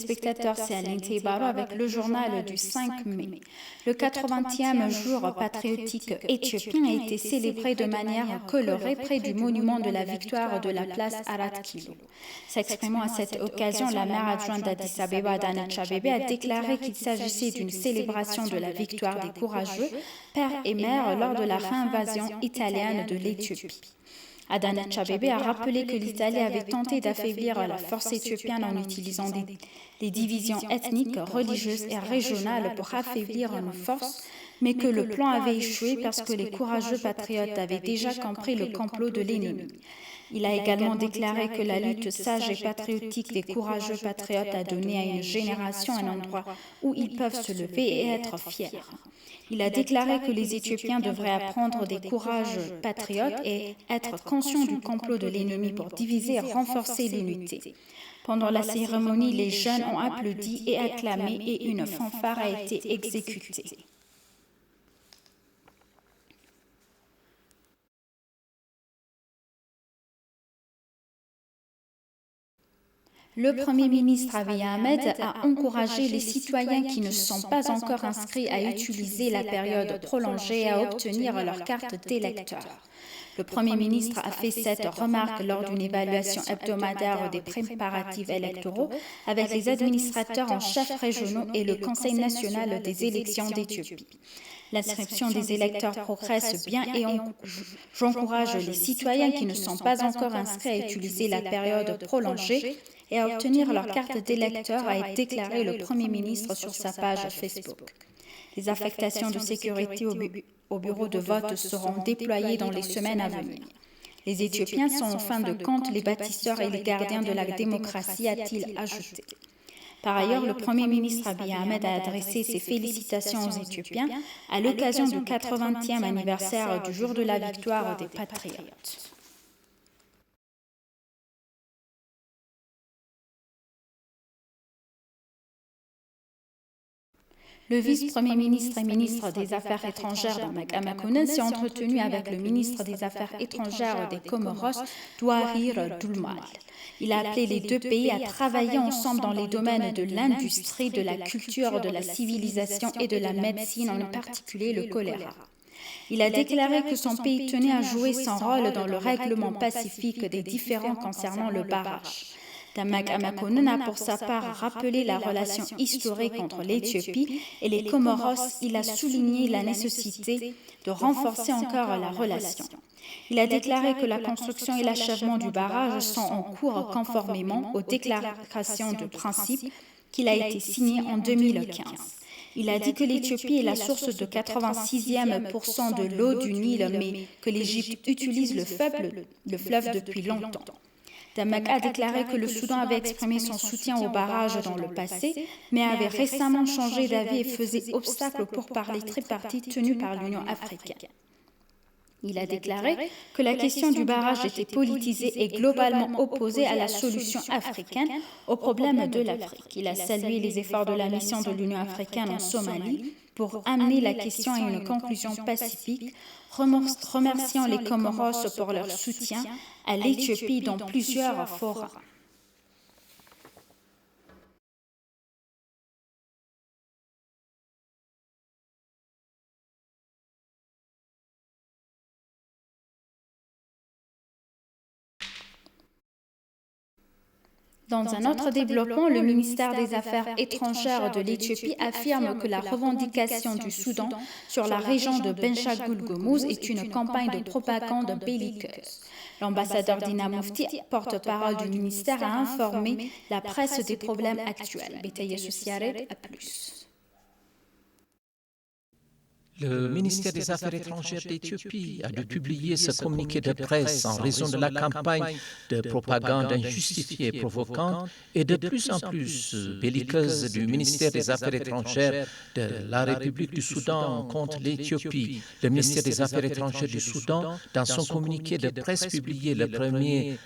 spectateurs, c'est Aline Teibaro avec le journal du 5 mai. Le 80e jour patriotique éthiopien a été célébré de manière colorée près du monument de la victoire de la place Arat Kilo. S'exprimant à cette occasion, la maire adjointe d'Addis Abeba, Adanéch Abeebe, a déclaré qu'il s'agissait d'une célébration de la victoire des courageux, pères et mères, lors de la réinvasion italienne de l'Éthiopie. Adanéch Abeebe a rappelé que l'Italie avait tenté d'affaiblir la force éthiopienne en utilisant des divisions ethniques, religieuses et régionales pour affaiblir nos forces, mais que le plan avait échoué parce que les courageux patriotes avaient déjà compris le complot de l'ennemi. Il a également déclaré que la lutte sage et patriotique des courageux patriotes a donné à une génération un endroit où ils peuvent se lever et être fiers. Il a déclaré que les Éthiopiens devraient apprendre des courageux patriotes et être conscients du complot de l'ennemi pour diviser et renforcer l'unité. Pendant la cérémonie, les jeunes ont applaudi et acclamé et une fanfare a été exécutée. Le Premier ministre Abiy Ahmed a encouragé les citoyens qui ne sont pas encore inscrits à utiliser la période prolongée et à obtenir leur carte d'électeur. Le Premier ministre a fait cette remarque lors d'une évaluation hebdomadaire des préparatifs électoraux avec les administrateurs en chef régionaux et le Conseil national des élections d'Éthiopie. L'inscription des électeurs progresse bien et j'encourage les citoyens qui ne sont pas encore inscrits à utiliser la période prolongée et à obtenir leur carte d'électeur, a déclaré le Premier ministre sur sa page Facebook. Les affectations de sécurité au bureau de vote seront déployées dans les semaines à venir. Les Éthiopiens sont en fin de compte les bâtisseurs et les gardiens de la démocratie, a-t-il ajouté. Par ailleurs, le Premier ministre Abiy Ahmed a adressé ses félicitations aux Éthiopiens à l'occasion du 80e anniversaire du jour de la victoire des patriotes. Le vice-premier ministre et ministre des Affaires étrangères Damak Amakonnen s'est entretenu avec le ministre des Affaires étrangères des Comoros, Douarir Doulmal. Il a appelé les deux pays à travailler ensemble dans les domaines de l'industrie, de la culture, de la civilisation et de la médecine, en particulier le choléra. Il a déclaré que son pays tenait à jouer son rôle dans le règlement pacifique des différends concernant le barrage. Damak Amakonnen a pour sa part rappelé la relation historique entre l'Éthiopie et les Comoros. Il a souligné la nécessité de renforcer encore la relation. Il a déclaré que la construction et l'achèvement du barrage sont en cours conformément aux déclarations de principe qu'il a été signé en 2015. Il a dit que l'Éthiopie est la source de 86% de l'eau du Nil, mais que l'Égypte utilise le fleuve depuis longtemps. Damak a déclaré que le Soudan avait exprimé son soutien au barrage dans le passé, mais avait récemment changé d'avis et faisait obstacle aux pourparlers tripartites tenus par l'Union africaine. Il a déclaré que la question du barrage était politisée et globalement opposée à la solution africaine au problème de l'Afrique. Il a salué les efforts de la mission de l'Union africaine en Somalie pour amener la question à une conclusion pacifique, remerciant les Comoros pour leur soutien à l'Éthiopie dans plusieurs forums. Dans un autre développement, le ministère des Affaires étrangères de l'Éthiopie affirme que la revendication du Soudan sur la région de Benshangul-Gumuz est une campagne de propagande belliqueuse. L'ambassadeur Dina Mufti, porte-parole du ministère, a informé la presse des problèmes actuels. Bétaye Soussiaré à plus. Le ministère des Affaires étrangères d'Éthiopie a dû publier ce communiqué de presse en raison de la campagne de propagande injustifiée et provocante et de plus en plus belliqueuse du ministère des Affaires étrangères de la République du Soudan contre l'Éthiopie. Le ministère des Affaires étrangères du Soudan, dans son communiqué de presse publié le 1er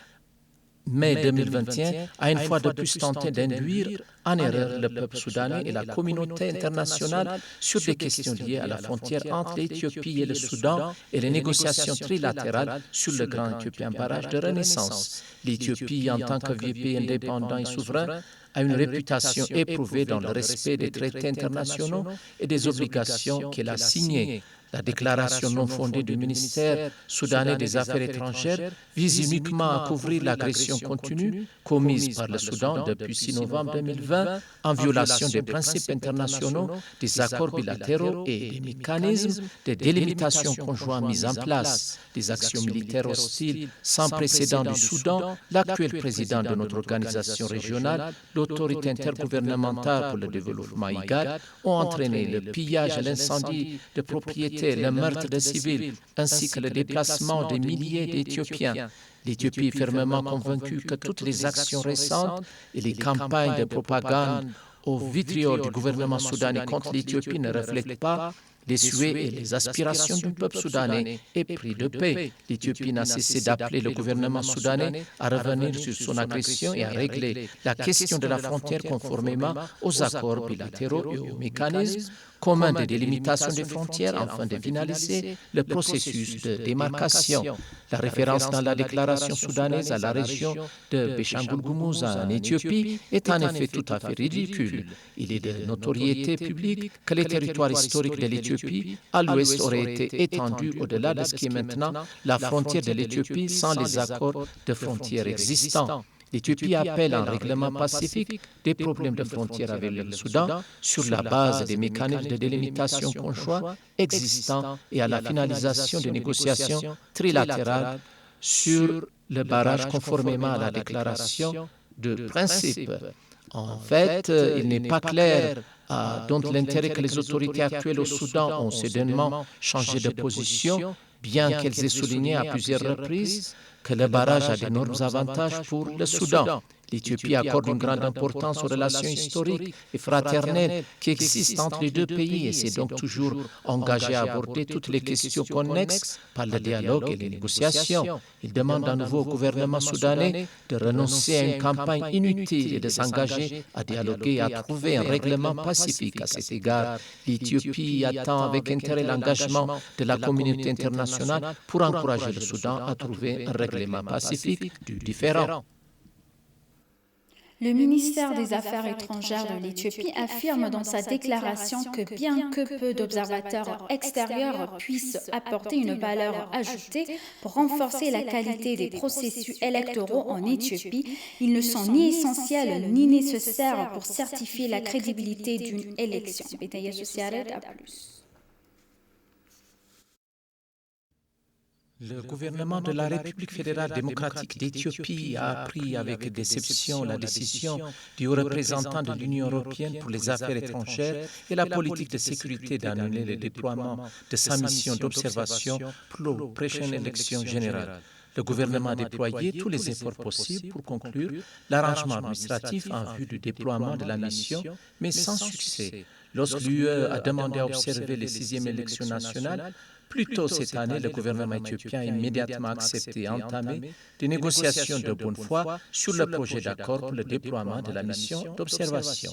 mai 2021, a une fois de plus tenté d'induire en erreur le peuple soudanais et la communauté internationale sur des questions liées à la frontière entre l'Éthiopie et le Soudan et les négociations trilatérales sur le Grand Ethiopian Barrage de Renaissance. L'Éthiopie, en tant que vieux pays indépendant et souverain, a une réputation éprouvée dans le respect des traités internationaux et des obligations qu'elle a signées. La déclaration non fondée du ministère soudanais des Affaires étrangères vise uniquement à couvrir l'agression continue commise par le Soudan depuis 6 novembre 2020 en violation des principes internationaux, des accords bilatéraux et des mécanismes de délimitation conjoints mis en place. Les actions militaires hostiles sans précédent du Soudan, l'actuel président de notre organisation régionale, l'autorité intergouvernementale pour le développement IGAD, ont entraîné le pillage et l'incendie de propriétés, le meurtre de civils, ainsi que le déplacement de milliers d'Éthiopiens. L'Éthiopie est fermement convaincue que toutes les actions récentes et les campagnes de propagande au vitriol du gouvernement soudanais contre l'Éthiopie ne reflètent pas les souhaits et les aspirations du peuple soudanais épris de paix. L'Éthiopie n'a cessé d'appeler le gouvernement soudanais à revenir sur son agression et à régler la question de la frontière conformément aux accords bilatéraux et aux mécanismes communs de délimitation des frontières afin de finaliser le processus de démarcation. La référence dans la déclaration soudanaise à la région de Béchangul-Gumuz en Éthiopie est en effet tout à fait ridicule. Il est de notoriété publique que les territoires historiques de l'Éthiopie à l'ouest auraient été étendus au-delà de ce qui est maintenant la frontière de l'Éthiopie sans les accords de frontières existants. L'Éthiopie appelle à un règlement pacifique des problèmes de frontières avec le Soudan sur la base des mécanismes de délimitation conjoints existants et à la finalisation des négociations trilatérales sur le barrage conformément à la déclaration de principe. En fait, il n'est pas clair dont l'intérêt que les autorités actuelles au Soudan ont soudainement changé de position, bien qu'elles aient souligné à plusieurs reprises que le barrage a d'énormes avantages pour le Soudan. L'Éthiopie accorde une grande importance aux relations historiques et fraternelles qui existent entre les deux pays et s'est donc toujours engagée à aborder toutes les questions connexes par le dialogue et les négociations. Il demande à nouveau au gouvernement soudanais de renoncer à une campagne inutile et de s'engager à dialoguer et à trouver un règlement pacifique. À cet égard, l'Éthiopie attend avec intérêt l'engagement de la communauté internationale pour encourager le Soudan à trouver un règlement pacifique du différend. Le ministère des Affaires étrangères de l'Éthiopie affirme dans sa déclaration que bien que peu d'observateurs extérieurs puissent apporter une valeur ajoutée pour renforcer la qualité des processus électoraux en Éthiopie, ils ne sont ni essentiels ni nécessaires pour certifier la crédibilité d'une élection. Le gouvernement de la République fédérale démocratique d'Éthiopie a appris avec déception la décision du haut représentant de l'Union européenne pour les affaires étrangères et la politique de sécurité d'annuler le déploiement de sa mission d'observation pour la prochaine élection générale. Le gouvernement a déployé tous les efforts possibles pour conclure l'arrangement administratif en vue du déploiement de la mission, mais sans succès. Lorsque l'UE a demandé à observer les 6e élections nationales, plus tôt cette année, le gouvernement éthiopien a immédiatement accepté et entamé des négociations de bonne foi sur le projet d'accord pour le déploiement de la mission d'observation.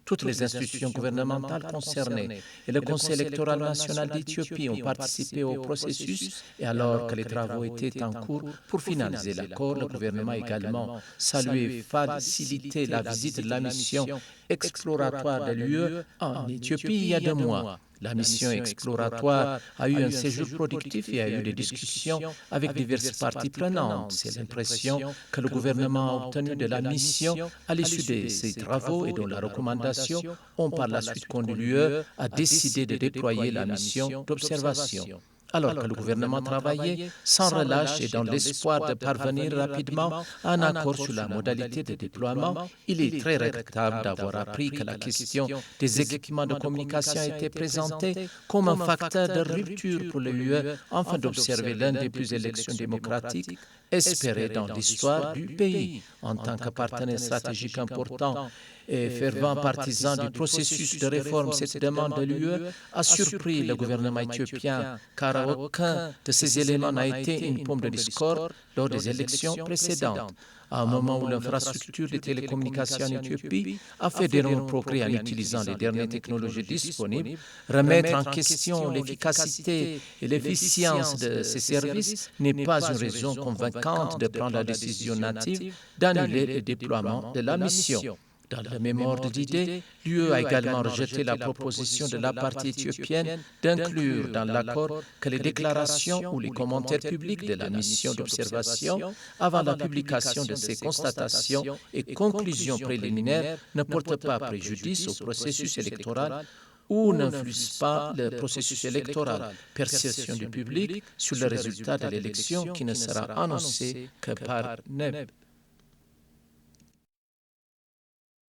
Toutes les institutions gouvernementales concernées et le Conseil électoral national d'Éthiopie ont participé au processus et alors que les travaux étaient en cours pour finaliser l'accord, le gouvernement a également salué et facilité la visite de la mission exploratoire de l'UE en Éthiopie il y a 2 mois. La mission exploratoire a eu un séjour productif et a eu des discussions avec diverses parties prenantes. C'est l'impression que le gouvernement a obtenue de la mission à l'issue de ces travaux et dont la recommandation ont par la suite conduit l'UE à décider de déployer la mission d'observation. Alors que le gouvernement travaillait sans relâche et dans l'espoir de parvenir rapidement à un accord sur la modalité de déploiement, il est très regrettable d'avoir appris que la question des équipements de communication a été présentée comme un facteur de rupture pour l'UE afin d'observer l'une des plus élections démocratiques espérées dans l'histoire du pays. En tant que partenaire stratégique important et fervent partisan du processus de réforme, cette demande de l'UE a surpris le gouvernement éthiopien car aucun de ces éléments n'a été une pomme de discorde lors des élections précédentes. À un moment où l'infrastructure des télécommunications en Éthiopie a fait d'énormes progrès en utilisant les dernières technologies disponibles, remettre en question l'efficacité et l'efficience de ces services n'est pas une raison convaincante de prendre la décision native d'annuler le déploiement de la mission. Dans le même ordre d'idées, l'UE a également rejeté la proposition de la partie éthiopienne d'inclure dans l'accord que les déclarations ou les commentaires publics de la mission d'observation avant la publication de ces constatations et conclusions préliminaires ne portent pas préjudice au processus électoral ou n'influent pas le processus électoral, perception du public sur le résultat de l'élection qui ne sera annoncé que par NEB.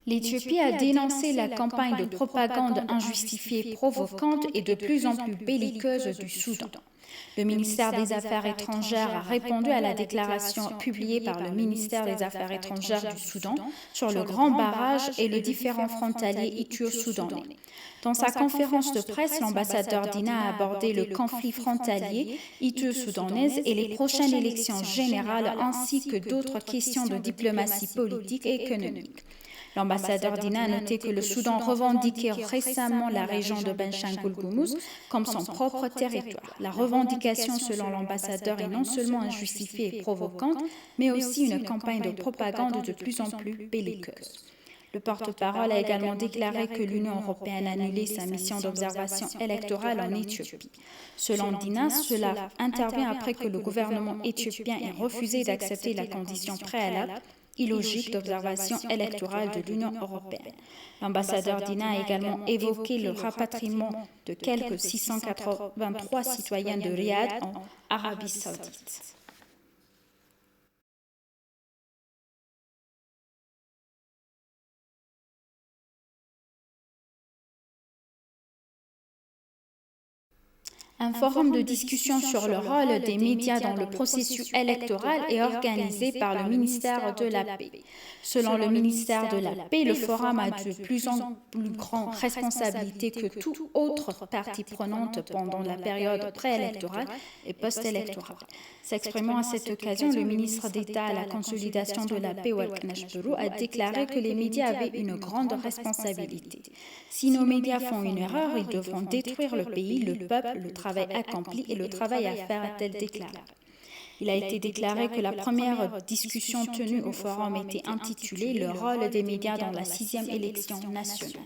L'Éthiopie a dénoncé la campagne de propagande injustifiée, provocante et de plus en plus belliqueuse du Soudan. Le ministère des Affaires étrangères a répondu à la déclaration publiée par le ministère des Affaires étrangères du Soudan sur le grand barrage et le différend frontalier ithio-soudanais. Dans sa conférence de presse, l'ambassadeur Dina a abordé le conflit frontalier ithio-soudanaise et les prochaines élections générales ainsi que d'autres questions de diplomatie politique et économique. L'ambassadeur Dina a noté que le Soudan revendiquait récemment la région de Benshangul-Gumuz comme son propre territoire. La revendication, selon l'ambassadeur, est non seulement injustifiée et provocante, mais aussi une campagne de propagande de plus en plus belliqueuse. Le porte-parole a également déclaré que l'Union européenne a annulé sa mission d'observation électorale en Éthiopie. Selon Dina, cela intervient après que le gouvernement éthiopien ait refusé d'accepter la condition préalable illogique d'observation électorale de l'Union européenne. L'ambassadeur Dina a également évoqué le rapatriement de quelques 683 citoyens de Riyad en Arabie saoudite. Un forum de discussion sur le rôle des médias dans le processus électoral est organisé par le ministère de la Paix. Selon le ministère de la Paix, le forum a de plus en plus grande responsabilité que toute autre partie prenante pendant la période préélectorale et post-électorale. S'exprimant à cette occasion, le ministre d'État à la consolidation de la paix, Walknash Buru, a déclaré que les médias avaient une grande responsabilité. Si nos médias font une erreur, ils devront détruire le pays, le peuple, le travail accompli et le travail à faire, a-t-elle déclaré. Il a été déclaré que la première discussion tenue au forum était intitulée « Le rôle des médias dans la 6e élection nationale ».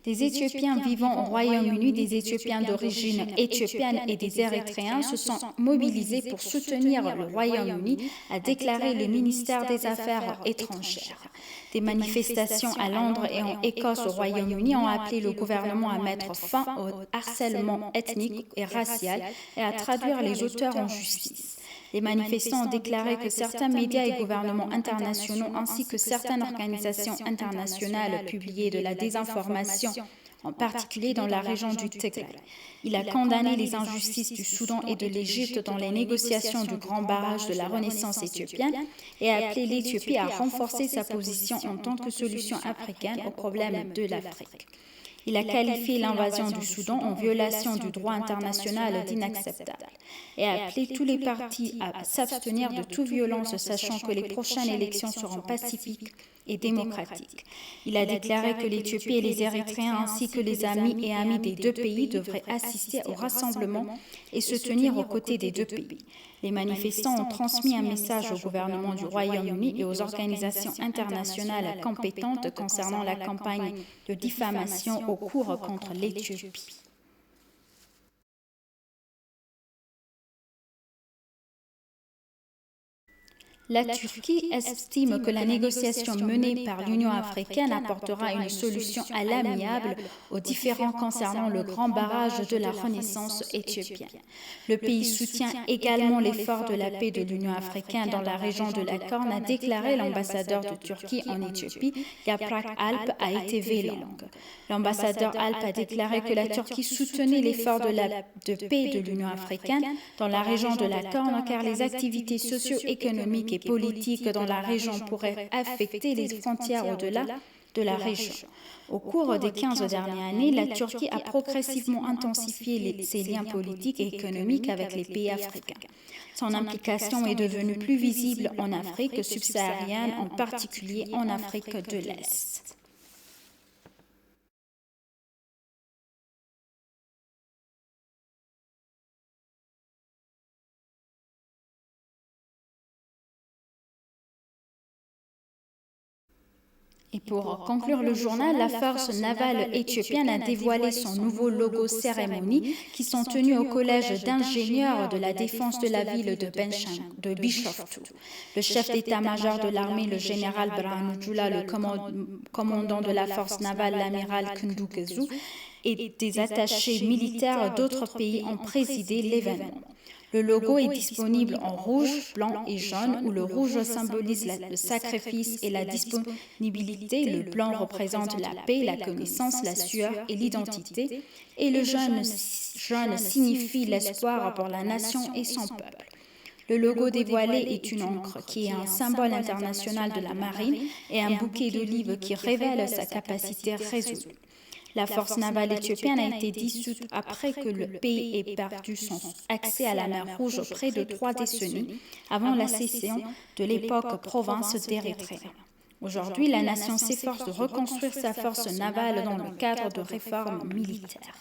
Des Éthiopiens vivant au Royaume-Uni, des Éthiopiens d'origine éthiopienne et des Érythréens se sont mobilisés pour soutenir le Royaume-Uni, a déclaré le ministère des Affaires étrangères. Des manifestations à Londres et en Écosse au Royaume-Uni ont appelé le gouvernement à mettre fin au harcèlement ethnique et racial et à traduire les auteurs en justice. Les manifestants ont déclaré que certains médias et gouvernements internationaux ainsi que certaines organisations internationales publiaient de la désinformation, en particulier dans la région du Tigray. Il a condamné les injustices du Soudan et de l'Égypte dans les négociations du grand barrage de la Renaissance éthiopienne et a appelé l'Éthiopie à renforcer sa position en tant que solution africaine aux problèmes de l'Afrique. Il a qualifié l'invasion du Soudan en violation du droit international d'inacceptable et a appelé tous les partis à s'abstenir de toute violence, sachant que les prochaines élections seront pacifiques et démocratiques. Il a déclaré que l'Éthiopie et les Érythréens ainsi que les amis et amies des deux pays devraient assister au rassemblement et se tenir aux côtés des deux pays. Les manifestants ont transmis un message au gouvernement du Royaume-Uni et aux organisations internationales compétentes concernant la campagne de diffamation au cours contre l'Éthiopie. La Turquie estime que la négociation menée par l'Union africaine apportera une solution à l'amiable aux différends concernant le grand barrage de la Renaissance éthiopienne. Le pays soutient également l'effort de la paix de l'Union africaine dans la région de la Corne, a déclaré l'ambassadeur de Turquie en Éthiopie, Yaprak Alp, a été langue. L'ambassadeur Alp a déclaré que la Turquie soutenait l'effort de paix de l'Union africaine dans la région de la Corne car les activités socio-économiques et politiques dans la région pourraient affecter les frontières au-delà de la région. Au cours des 15 dernières années, la Turquie a progressivement intensifié ses liens politiques et économiques avec les pays africains. Son implication est devenue plus visible en Afrique subsaharienne, en particulier en Afrique de l'Est. Et pour conclure le journal, la force navale éthiopienne a dévoilé son nouveau logo cérémonie qui sont tenues au collège d'ingénieurs de la défense de la ville de Bishoftu. Le chef d'état-major de l'armée, le général Birhanu Jula, le commandant de la force navale, l'amiral Kundu Gezu, et des attachés militaires d'autres pays ont présidé l'événement. Le logo est disponible en rouge, blanc et jaune, où le rouge symbolise le sacrifice et la disponibilité, le blanc représente la paix, la connaissance, la sueur et l'identité, et le jaune signifie l'espoir pour la nation et son peuple. Le logo dévoilé est une ancre qui est un symbole international de la marine et un bouquet d'olives qui révèle sa capacité résolue. La force navale éthiopienne a été dissoute après que le pays ait perdu son accès à la mer Rouge près de 3 décennies avant la cession de l'époque province d'Érythrée. Aujourd'hui, la nation s'efforce de reconstruire sa force navale dans le cadre de réformes militaires.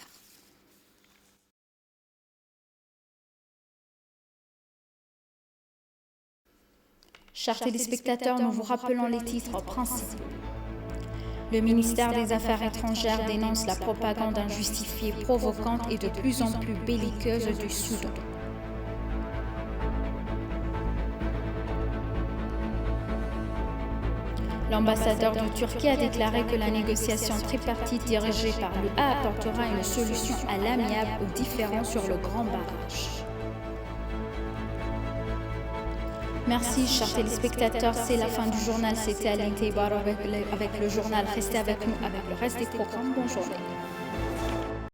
Chers téléspectateurs, nous vous rappelons les titres principaux. Le ministère des Affaires étrangères dénonce la propagande injustifiée, provocante et de plus en plus belliqueuse du Soudan. L'ambassadeur de Turquie a déclaré que la négociation tripartite dirigée par l'UA apportera une solution à l'amiable aux différends sur le grand barrage. Merci, chers téléspectateurs. C'est la fin du journal. C'était Aline Teibar avec le journal. Restez avec nous avec le reste des programmes. Bonne journée.